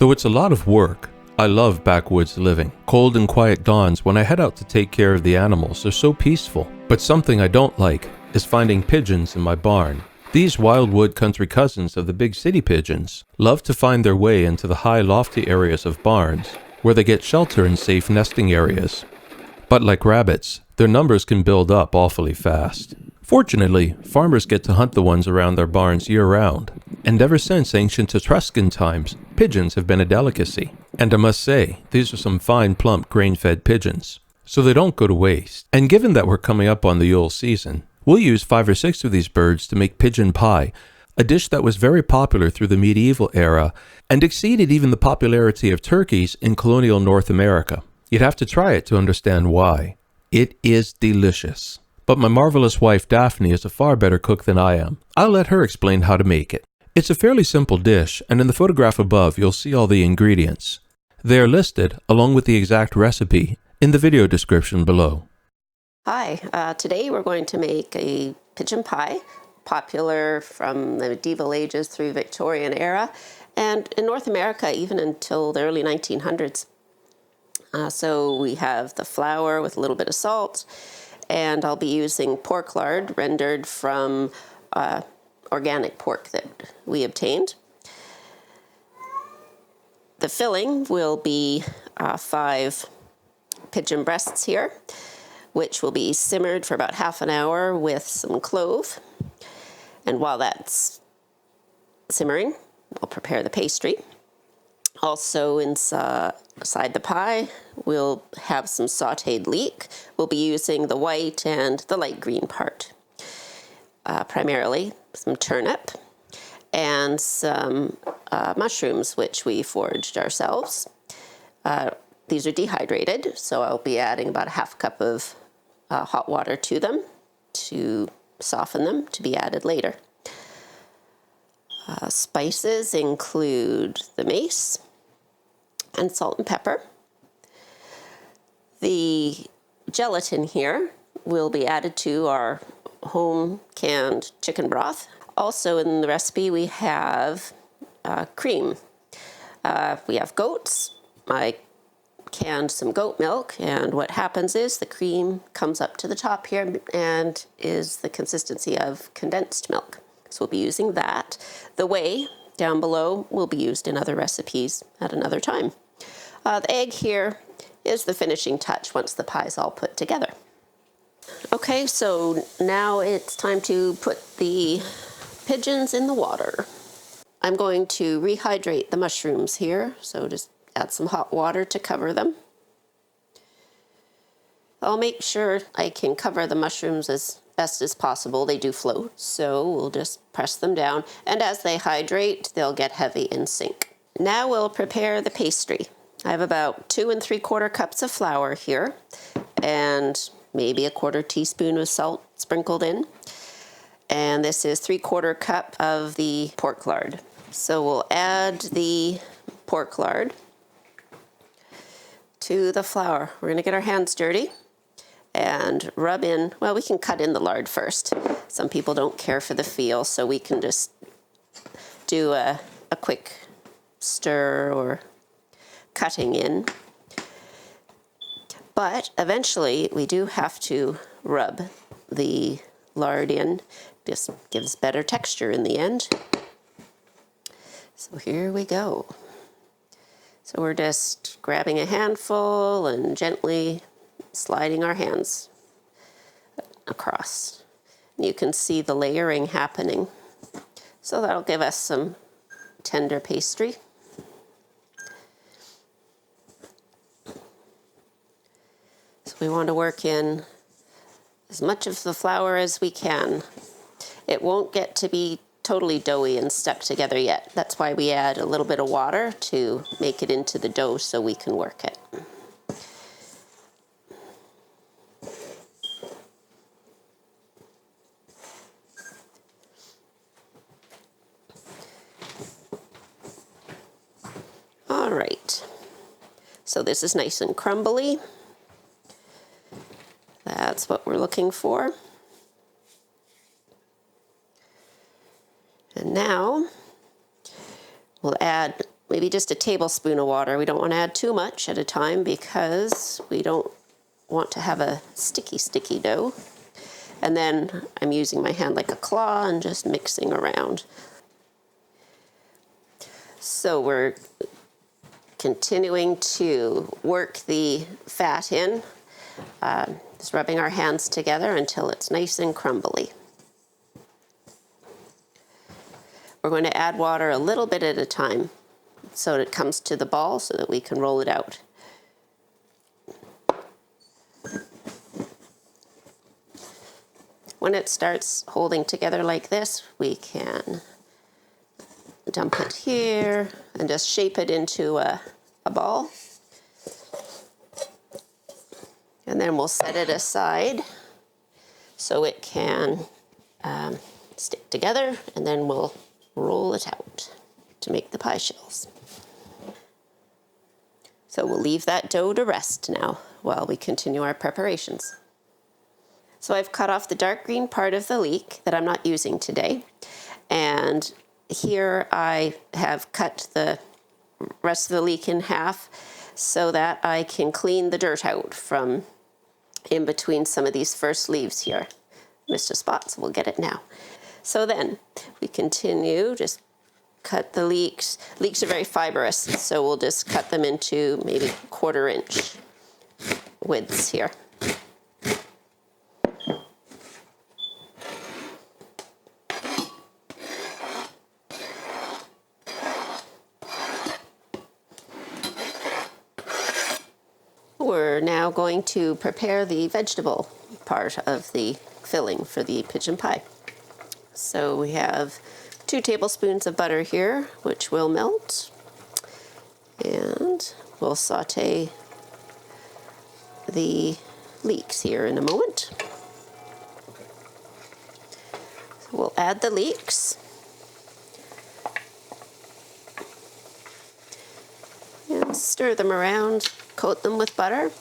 Though it's a lot of work, I love backwoods living. Cold and quiet dawns when I head out to take care of the animals are so peaceful. But something I don't like is finding pigeons in my barn. These wildwood country cousins of the big city pigeons love to find their way into the high lofty areas of barns, where they get shelter and safe nesting areas. But like rabbits, their numbers can build up awfully fast. Fortunately, farmers get to hunt the ones around their barns year-round, and ever since ancient Etruscan times, pigeons have been a delicacy. And I must say, these are some fine, plump, grain-fed pigeons, so they don't go to waste. And given that we're coming up on the Yule season, we'll use 5 or 6 of these birds to make pigeon pie, a dish that was very popular through the medieval era and exceeded even the popularity of turkeys in colonial North America. You'd have to try it to understand why. It is delicious. But my marvelous wife Daphne is a far better cook than I am. I'll let her explain how to make it. It's a fairly simple dish, and in the photograph above you'll see all the ingredients. They are listed, along with the exact recipe, in the video description below. Hi, today we're going to make a pigeon pie, popular from the medieval ages through Victorian era, and in North America even until the early 1900s. So we have the flour with a little bit of salt, and I'll be using pork lard rendered from organic pork that we obtained. The filling will be 5 pigeon breasts here, which will be simmered for about half an hour with some clove. And while that's simmering, we'll prepare the pastry. Also inside the pie, we'll have some sautéed leek. We'll be using the white and the light green part. Primarily some turnip and some mushrooms, which we foraged ourselves. These are dehydrated, so I'll be adding about a half cup of hot water to them to soften them, to be added later. Spices include the mace and salt and pepper. The gelatin here will be added to our home canned chicken broth. Also in the recipe we have cream. We have goats. I canned some goat milk, and what happens is the cream comes up to the top here and is the consistency of condensed milk. So we'll be using that. The whey down below will be used in other recipes at another time. The egg here is the finishing touch once the pie is all put together. Okay, so now it's time to put the pigeons in the water. I'm going to rehydrate the mushrooms here, so just add some hot water to cover them. I'll make sure I can cover the mushrooms as best as possible. They do float, so we'll just press them down, and as they hydrate, they'll get heavy and sink. Now we'll prepare the pastry. I have about 2 3/4 cups of flour here, and maybe a 1/4 teaspoon of salt sprinkled in. And this is 3/4 cup of the pork lard. So we'll add the pork lard to the flour. We're going to get our hands dirty and rub in, well, we can cut in the lard first. Some people don't care for the feel, so we can just do a quick stir or cutting in. But eventually we do have to rub the lard in. Just gives better texture in the end. So here we go. So we're just grabbing a handful and gently sliding our hands across. You can see the layering happening. So that'll give us some tender pastry. So we want to work in as much of the flour as we can. It won't get to be totally doughy and stuck together yet. That's why we add a little bit of water to make it into the dough so we can work it. All right, so this is nice and crumbly. That's what we're looking for. And now we'll add maybe just a tablespoon of water. We don't want to add too much at a time because we don't want to have a sticky dough. And then I'm using my hand like a claw and just mixing around. So we're continuing to work the fat in, just rubbing our hands together until it's nice and crumbly. We're going to add water a little bit at a time so it comes to the ball so that we can roll it out. When it starts holding together like this, we can dump it here and just shape it into a ball. And then we'll set it aside so it can stick together, and then we'll roll it out to make the pie shells. So we'll leave that dough to rest now while we continue our preparations. So I've cut off the dark green part of the leek that I'm not using today, and here I have cut the rest of the leek in half so that I can clean the dirt out from in between some of these first leaves here. Missed a spot, so we'll get it now. So then we continue, just cut the leeks. Leeks are very fibrous, so we'll just cut them into maybe 1/4 inch widths here. We're now going to prepare the vegetable part of the filling for the pigeon pie. So we have 2 tablespoons of butter here, which will melt. And we'll saute the leeks here in a moment. So we'll add the leeks. And stir them around, coat them with butter.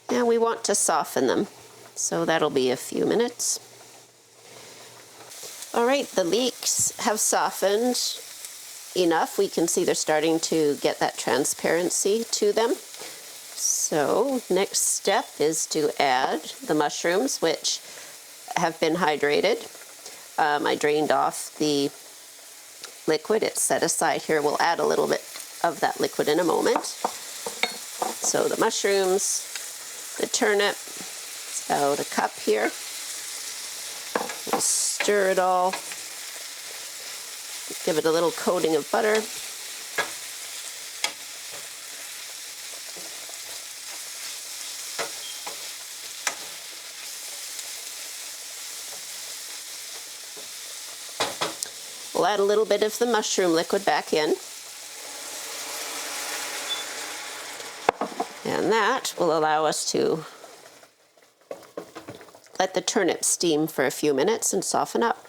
And we want to soften them, so that'll be a few minutes. All right, the leeks have softened enough. We can see they're starting to get that transparency to them. So next step is to add the mushrooms, which have been hydrated. I drained off the liquid. It's set aside here. We'll add a little bit of that liquid in a moment. So the mushrooms, the turnip, it's about a cup here. We'll stir it all, give it a little coating of butter. We'll add a little bit of the mushroom liquid back in. And that will allow us to let the turnips steam for a few minutes and soften up.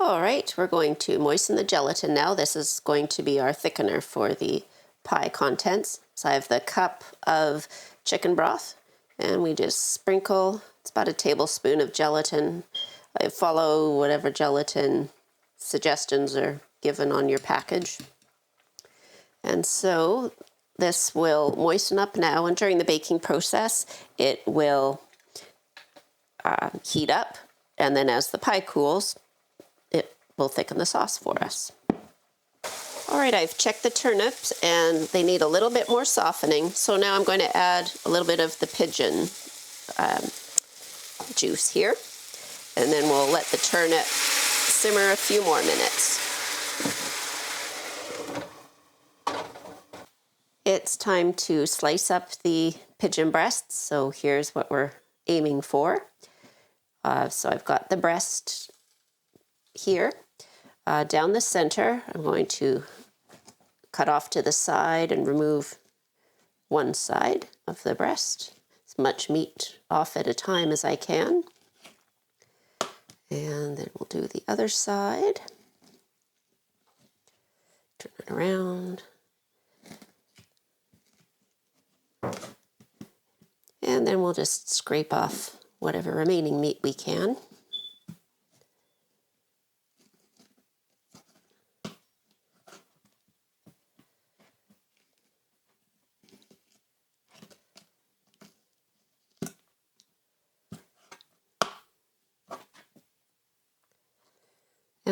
All right, we're going to moisten the gelatin now. This is going to be our thickener for the pie contents. So I have the cup of chicken broth, and we just sprinkle, it's about a tablespoon of gelatin. I follow whatever gelatin suggestions are given on your package. And so this will moisten up now, and during the baking process, it will heat up, and then as the pie cools, it will thicken the sauce for us. All right, I've checked the turnips, and they need a little bit more softening, so now I'm going to add a little bit of the pigeon juice here, and then we'll let the turnip simmer a few more minutes. It's time to slice up the pigeon breasts, so here's what we're aiming for. So I've got the breast here. Down the center, I'm going to cut off to the side and remove one side of the breast. As much meat off at a time as I can. And then we'll do the other side. Turn it around. And then we'll just scrape off whatever remaining meat we can.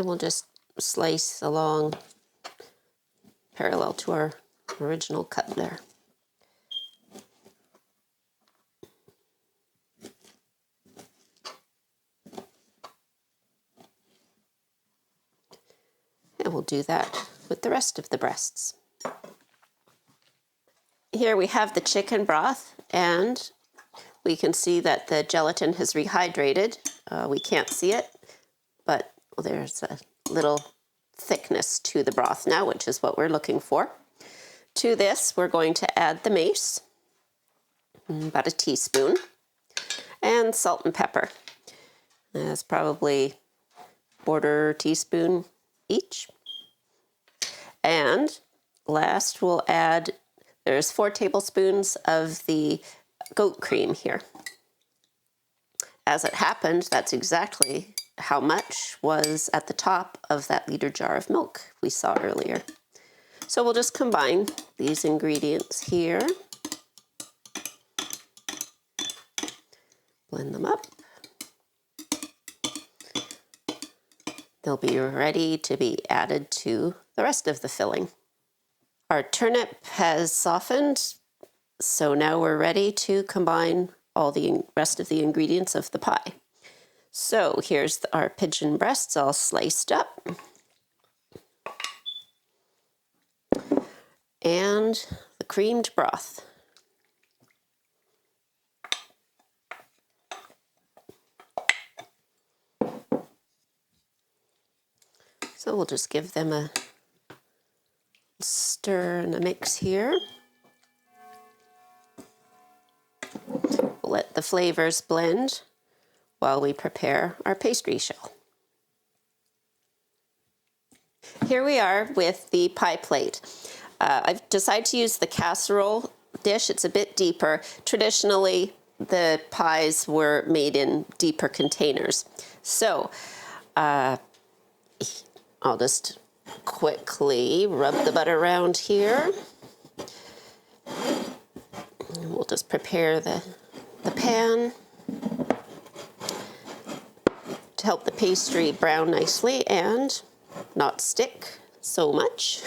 And we'll just slice along parallel to our original cut there. And we'll do that with the rest of the breasts. Here we have the chicken broth, and we can see that the gelatin has rehydrated. We can't see it, but there's a little thickness to the broth now, which is what we're looking for. To this, we're going to add the mace, about a teaspoon, and salt and pepper. That's probably quarter teaspoon each. And last, we'll add, there's 4 tablespoons of the goat cream here. As it happened, that's exactly how much was at the top of that liter jar of milk we saw earlier. So we'll just combine these ingredients here. Blend them up. They'll be ready to be added to the rest of the filling. Our turnip has softened, so now we're ready to combine all the rest of the ingredients of the pie. So here's our pigeon breasts all sliced up. And the creamed broth. So we'll just give them a stir and a mix here. We'll let the flavors blend while we prepare our pastry shell. Here we are with the pie plate. I've decided to use the casserole dish. It's a bit deeper. Traditionally, the pies were made in deeper containers. So I'll just quickly rub the butter around here. And we'll just prepare the pan to help the pastry brown nicely and not stick so much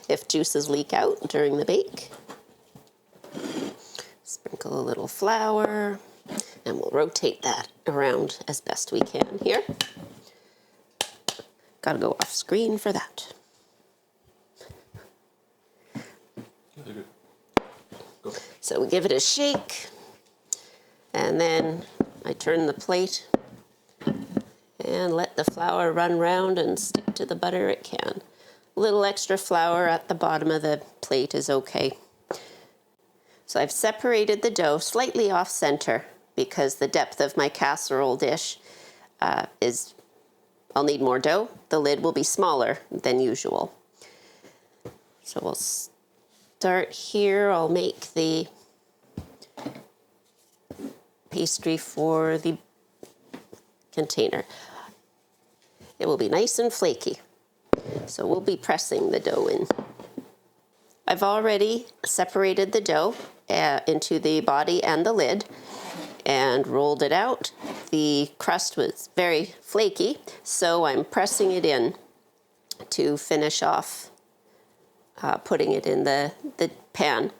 if juices leak out during the bake. Sprinkle a little flour, and we'll rotate that around as best we can here. Gotta go off screen for that. So we give it a shake, and then I turn the plate and let the flour run round and stick to the butter it can. A little extra flour at the bottom of the plate is okay. So I've separated the dough slightly off center because the depth of my casserole dish I'll need more dough. The lid will be smaller than usual. So we'll start here. I'll make the pastry for the container. It will be nice and flaky. So we'll be pressing the dough in. I've already separated the dough into the body and the lid and rolled it out. The crust was very flaky, so I'm pressing it in to finish off putting it in the pan.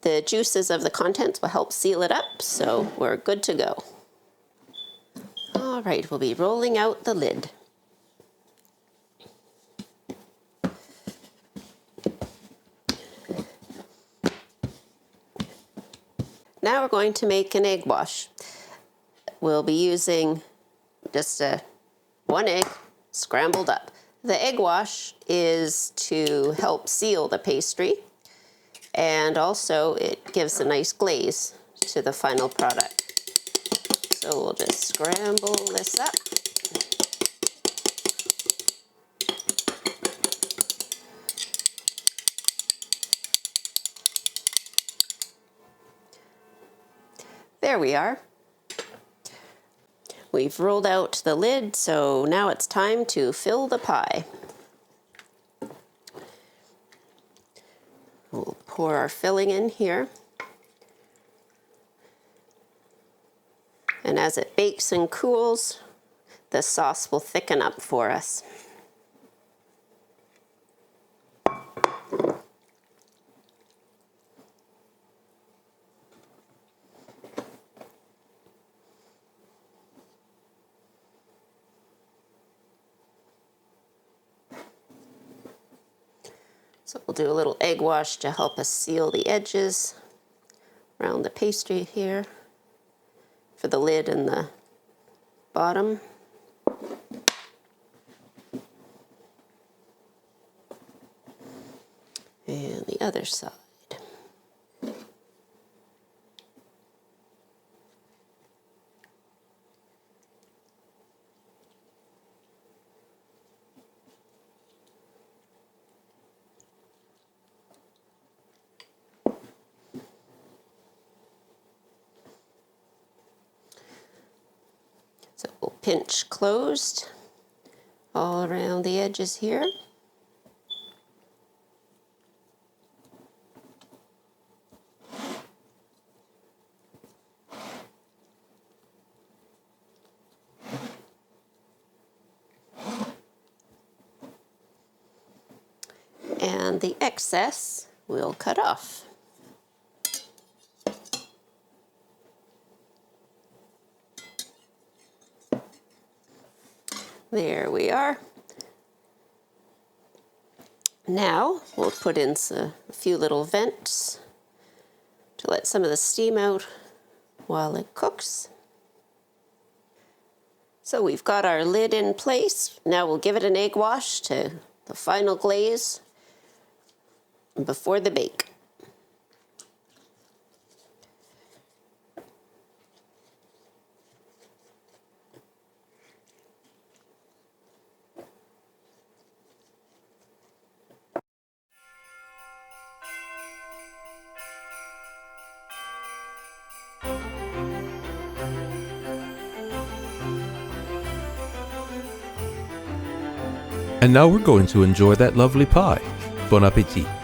The juices of the contents will help seal it up, so we're good to go. All right, we'll be rolling out the lid. Now we're going to make an egg wash. We'll be using just 1 egg scrambled up. The egg wash is to help seal the pastry, and also it gives a nice glaze to the final product. So we'll just scramble this up. There we are. We've rolled out the lid, so now it's time to fill the pie. We'll pour our filling in here. And as it bakes and cools, the sauce will thicken up for us. So we'll do a little egg wash to help us seal the edges around the pastry here for the lid and the bottom. And the other side. So we'll pinch closed all around the edges here. And the excess we'll cut off. There we are. Now we'll put in a few little vents to let some of the steam out while it cooks. So we've got our lid in place. Now we'll give it an egg wash to the final glaze before the bake. And now we're going to enjoy that lovely pie. Bon appetit.